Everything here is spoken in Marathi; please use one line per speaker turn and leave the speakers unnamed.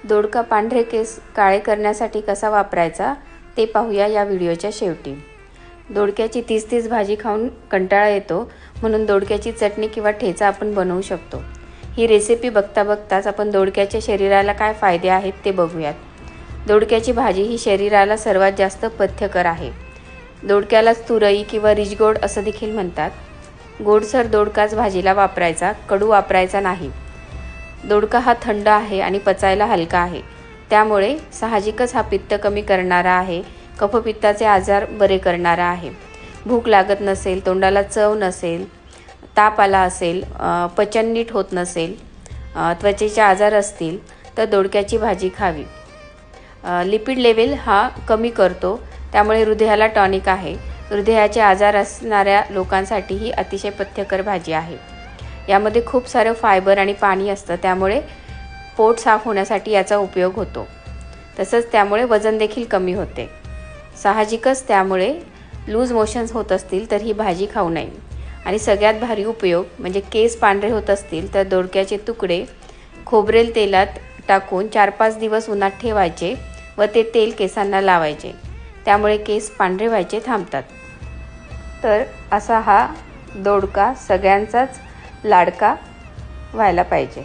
दोडका पांढरे केस काळे करण्यासाठी कसा वापरायचा ते पाहूया या व्हिडिओच्या शेवटी। दोडक्याची 30 भाजी खाऊन कंटाळा येतो, म्हणून दोडक्याची चटणी किंवा ठेचा आपण बनवू शकतो। ही रेसिपी बघता बघताच आपण दोडक्याच्या शरीराला काय फायदे आहेत ते बघूयात। दोडक्याची भाजी ही शरीराला सर्वात जास्त पथ्यकर आहे। दोडक्याला तुरई किंवा रिजगोड असं देखील म्हणतात। गोडसर दोडकाच भाजीला वापरायचा, कडू वापरायचा नाही। दोडका हा थंड आहे आणि पचायला हलका आहे, त्यामुळे साहजिकच हा पित्त कमी करणारा आहे, कफपित्ताचे आजार बरे करणारा आहे। भूक लागत नसेल, तोंडाला चव नसेल, ताप आला असेल, पचन नीट होत नसेल, त्वचेचे आजार असतील तर दोडक्याची भाजी खावी। लिपिड लेवल हा कमी करतो, त्यामुळे हृदयाला टॉनिक आहे। हृदयाचे आजार असणाऱ्या लोकांसाठी ही अतिशय पथ्यकर भाजी आहे। यामध्ये खूप सारे फायबर आणि पाणी असतं, त्यामुळे पोट साफ होण्यासाठी याचा उपयोग होतो। तसंच त्यामुळे वजन देखील कमी होते। साहजिकच त्यामुळे लूज मोशन्स होत असतील तर ही भाजी खाऊ नये। आणि सगळ्यात भारी उपयोग म्हणजे केस पांढरे होत असतील तर दोडक्याचे तुकडे खोबरेल तेलात टाकून 4-5 दिवस उन्हात ठेवायचे व ते तेल केसांना लावायचे, त्यामुळे केस पांढरे व्हायचे थांबतात। तर असा हा दोडका सगळ्यांचाच लाडका व्हायला पाहिजे।